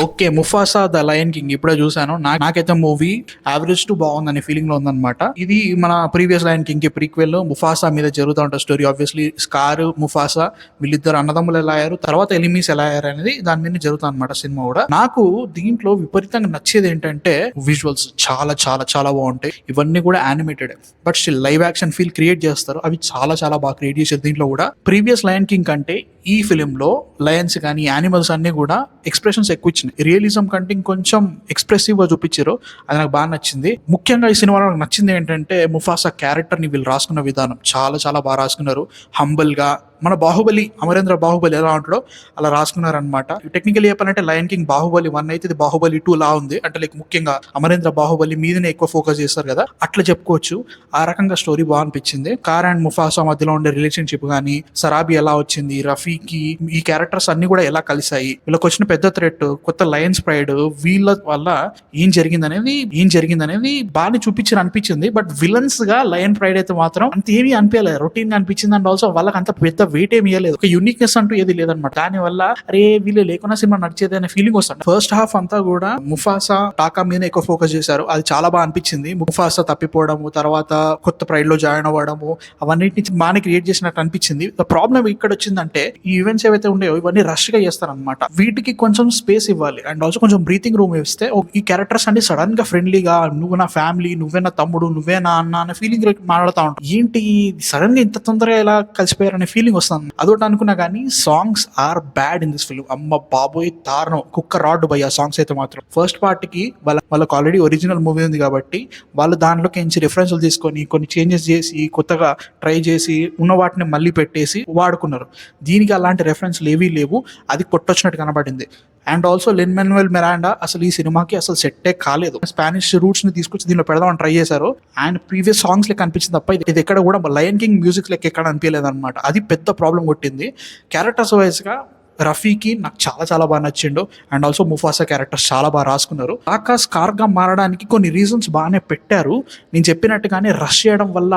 Okay. 'Mufasa the lion king' ఇప్పుడే చూసాను. నాకైతే మూవీ యావరేజ్ టు బాగుందనే ఫీలింగ్‌లో ఉందనమాట. ఇది మన ప్రీవియస్ 'లయన్ కింగ్‌కి' ప్రీక్వెల్. ముఫాసా మీద జరుగుతా ఉంటది స్టోరీ. ఆబ్వియస్లీ స్కార్, ముఫాసా వీళ్ళిద్దరు అన్నదమ్ములు ఎలా అయ్యారు, తర్వాత ఎనిమీస్ ఎలా అయ్యారు అనేది దాని మీద జరుగుతుందన్నమాట సినిమా కూడా. నాకు దీంట్లో విపరీతంగా నచ్చేది ఏంటంటే విజువల్స్ చాలా చాలా చాలా బాగుంటాయి. ఇవన్నీ కూడా animated, but still live action feel create చేస్తారు. అవి చాలా చాలా బాగా క్రియేట్ చేశారు దీంట్లో కూడా. ప్రీవియస్ 'లయన్ కింగ్' కంటే ఈ ఫిలిం లో లయన్స్ కానీ యానిమల్స్ అన్ని కూడా ఎక్స్ప్రెషన్స్ ఎక్కువ ఇచ్చినాయి. రియలిజం కంటే ఇంకొంచెం ఎక్స్ప్రెసివ్ గా చూపించారు. అది నాకు బాగా నచ్చింది. ముఖ్యంగా ఈ సినిమాలో నాకు నచ్చింది ఏంటంటే ముఫాసా క్యారెక్టర్ ని వీళ్ళు రాసుకున్న విధానం చాలా చాలా బాగా రాసుకున్నారు. హంబల్ గా మన బాహుబలి, అమరేంద్ర బాహుబలి ఎలా ఉంటాడో అలా రాసుకున్నారనమాట. టెక్నికల్ చెప్పాలంటే 'లయన్ కింగ్' బాహుబలి 1 అయితే ఇది బాహుబలి 2 లా ఉంది. అంటే లైక్ ముఖ్యంగా అమరేంద్ర బాహుబలి మీదనే ఎక్కువ ఫోకస్ చేస్తారు కదా, అట్లా చెప్పుకోవచ్చు. ఆ రకంగా స్టోరీ బాగా అనిపించింది. కార్ అండ్ ముఫాసా మధ్యలో ఉండే రిలేషన్షిప్ కానీ, సరాబీ ఎలా వచ్చింది, రఫీకి ఈ క్యారెక్టర్స్ అన్ని కూడా ఎలా కలిసాయి, వీళ్ళకి వచ్చిన పెద్ద థ్రెట్ కొత్త లయన్స్ ప్రైడ్, వీళ్ళ వల్ల ఏం జరిగిందనేది బాగా చూపించారు అనిపించింది. బట్ విలన్స్ గా లయన్ ప్రైడ్ అయితే మాత్రం అంత ఏమీ అనిపించలేదు, రొటీన్ గా అనిపించింది. అండ్ ఆల్సో వాళ్ళకి అంత పెద్ద వెయిట్ ఏమి ఇవ్వలేదు, ఒక యూనిక్నెస్ అంటూ ఏది లేదనమాట. దాని వల్ల అరే వీళ్ళు లేకున్నా సినిమా నడిచేది అనే ఫీలింగ్ వస్తుంది. ఫస్ట్ హాఫ్ అంతా కూడా ముఫాసా టాకా మీద ఎక్కువ ఫోకస్ చేశారు. అది చాలా బాగా అనిపించింది. ముఫాసా తప్పిపోవడము, తర్వాత కొత్త ప్రైడ్ లో జాయిన్ అవ్వడము, అవన్నిటిని బాగా క్రియేట్ చేసినట్టు అనిపించింది. ప్రాబ్లం ఇక్కడ వచ్చిందంటే ఈ ఈవెంట్స్ ఏవైతే ఉన్నాయో ఇవన్నీ రష్ గా చేస్తారనమాట. వీటికి కొంచెం స్పేస్ ఇవ్వాలి అండ్ ఆల్సో కొంచెం బ్రీతింగ్ రూమ్ ఇస్తే ఈ క్యారెక్టర్స్ అన్ని సడన్ గా ఫ్రెండ్లీగా నువ్వు నా ఫ్యామిలీ, నువ్వే నా తమ్ముడు, నువ్వే నా అన్న అనే ఫీలింగ్ మాట్లాడుతూ ఉంటాం. ఏంటి సడన్ గా ఇంత తొందరగా ఎలా కలిసిపోయారనే ఫీలింగ్ వస్తుంది. అదొకటి అనుకున్నా కానీ songs are bad in this film. అమ్మ బాబోయ్ దారుణం, కుక్క రాడ్ బై ఆ సాంగ్స్ అయితే మాత్రం. ఫస్ట్ పార్ట్ కి వాళ్ళకి ఆల్రెడీ ఒరిజినల్ మూవీ ఉంది కాబట్టి వాళ్ళు దాంట్లోకి ఎంచి రిఫరెన్స్లు తీసుకొని కొన్ని చేంజెస్ చేసి కొత్తగా ట్రై చేసి ఉన్న వాటిని మళ్ళీ పెట్టేసి వాడుకున్నారు. దీనికి అలాంటి రెఫరెన్స్లు ఏవీ లేవు. అది కొట్టొచ్చినట్టు కనబడింది. అండ్ ఆల్సో లిన్-మాన్యుయల్ మిరాండా అసలు ఈ సినిమాకి అసలు సెట్టే కాలేదు. స్పానిష్ రూట్స్ ని తీసుకొచ్చి దీనిలో పెడదామని ట్రై చేశారు. అండ్ ప్రీవియస్ సాంగ్స్ లెక్క అనిపించింది తప్ప ఇది ఎక్కడ కూడా 'లయన్ కింగ్' మ్యూజిక్ లెక్క ఎక్కడ అనిపించలేదు అనమాట. అది పెద్ద ప్రాబ్లం కొట్టింది. క్యారెక్టర్స్ వైజ్ గా రఫీకి నాకు చాలా చాలా బాగా నచ్చిండు. అండ్ ఆల్సో ముఫాసా క్యారెక్టర్స్ చాలా బాగా రాసుకున్నారు. ఆకాష్ కార్గా మారడానికి కొన్ని రీజన్స్ బాగానే పెట్టారు. నేను చెప్పినట్టుగానే రష్ చేయడం వల్ల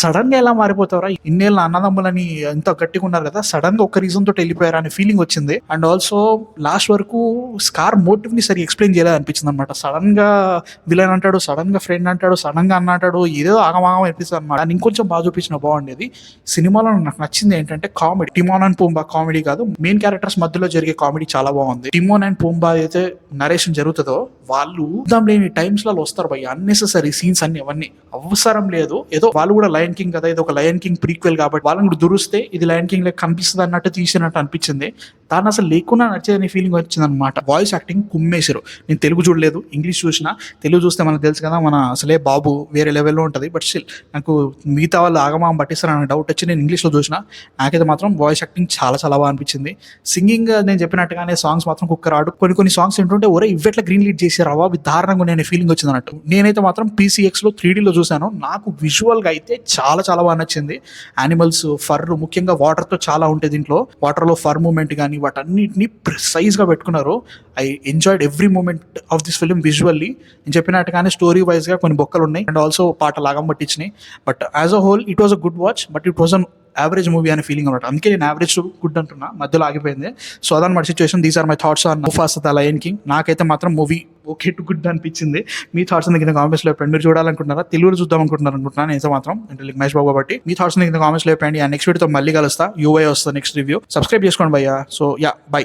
సడన్ గా ఎలా మారిపోతారా, ఇన్నేళ్ళ అన్నదమ్ములని ఎంత గట్టిగా ఉన్నారు కదా, సడన్ గా ఒక రీజన్ తోటి వెళ్ళిపోయారు అనే ఫీలింగ్ వచ్చింది. అండ్ ఆల్సో లాస్ట్ వరకు స్కార్ మోటివ్ ని సరిగ్గా ఎక్స్ప్లెయిన్ చేయలేదు అనిపించింది అనమాట. సడన్ గా విలన్ అంటాడు, సడన్ గా ఫ్రెండ్ అంటాడు, సడన్ గా అన్న అంటాడు, ఏదో ఆగమాగం అనిపిస్తుంది అనమాట. దాన్ని ఇంకొంచెం బాగా చూపించిన బాగుండేది. సినిమాలో నాకు నచ్చింది ఏంటంటే కామెడీ. టిమోన్ అండ్ పూంబా కామెడీ కాదు, మెయిన్ క్యారెక్టర్స్ మధ్యలో జరిగే కామెడీ చాలా బాగుంది. టిమోన్ అండ్ పూంబా అయితే నరేషన్ జరుగుతుందో వాళ్ళు చూద్దాం లేని టైమ్స్ లలో వస్తారు భయ్య. అన్నెసెసరీ సీన్స్ అన్ని అవన్నీ అవసరం లేదు. ఏదో వాళ్ళు కూడా 'లయన్ కింగ్' కదా, ఇది ఒక 'లయన్ కింగ్' ప్రీక్వెల్ కాబట్టి వాళ్ళని కూడా దురుస్తే ఇది 'లయన్ కింగ్' లెక్క కనిపిస్తుంది అన్నట్టు తీసినట్టు అనిపించింది. దాన్ని అసలు లేకుండా నచ్చేదని ఫీలింగ్ వచ్చింది అనమాట. వాయిస్ యాక్టింగ్ కుమ్మేశారు. నేను తెలుగు చూడలేదు, ఇంగ్లీష్ చూసిన. తెలుగు చూస్తే మనకు తెలుసు కదా, మన అసలే బాబు వేరే లెవెల్లో ఉంటుంది. బట్ స్టిల్ నాకు మిగతా వాళ్ళు ఆగమాగం పట్టిస్తారని డౌట్ వచ్చి నేను ఇంగ్లీష్లో చూసిన. నాకైతే మాత్రం వాయిస్ యాక్టింగ్ చాలా చాలా బాగా అనిపించింది. సింగింగ్ నేను చెప్పినట్టుగానే సాంగ్స్ మాత్రం కుక్కరాడు. కొన్ని సాంగ్స్ ఏంటంటే ఒరే ఇవ్వట్లా గ్రీన్ లీడ్ చేసారు అవి దారుణంగా నేను ఫీలింగ్ వచ్చింది అన్నట్టు. నేనైతే మాత్రం PCX లో 3D లో చూసాను. నాకు విజువల్ గా అయితే చాలా చాలా బాగా నచ్చింది. యానిమల్స్ ఫర్ ముఖ్యంగా వాటర్ తో చాలా ఉంటాయి దీంట్లో. వాటర్ లో ఫర్ మూమెంట్ కానీ వాటన్నిటిని ప్రిసైజ్ గా పెట్టుకున్నారు. I enjoyed every moment of this film visually. నేను చెప్పినట్టుగానే స్టోరీ వైజ్ గా కొన్ని బొక్కలు ఉన్నాయి అండ్ ఆల్సో పాట లాగం పట్టించినాయి. But as a whole it was a good watch, but it was an average movie అనే ఫీలింగ్ అనమాట. అందుకే నేను యావరేజ్ గుడ్ అంటున్నా, మధ్యలో ఆగిపోయింది. సో అదనమాట situation. These are my thoughts on Mufasa the lion king. నాకైతే మాత్రం మూవీ ఓకే టు గుడ్ అనిపించింది. మీ థాట్స్ కింద కామెంట్స్ లో చెప్పండి. మీరు చూడాలనుకుంటున్నారా, తెలుగులో చూద్దాం అనుకుంటున్నాను అయితే మాత్రం అంటే మహేష్ బాబు కాబట్టి. మీ థాట్స్ కింద కామెంట్స్ లో చెప్పండి. నెక్స్ట్ వీడియోతో మళ్ళీ కలుస్తా. UI వస్తుంది నెక్స్ట్ రివ్యూ. సబ్స్క్రైబ్ చేసుకోండి భయ్యా. So yeah by.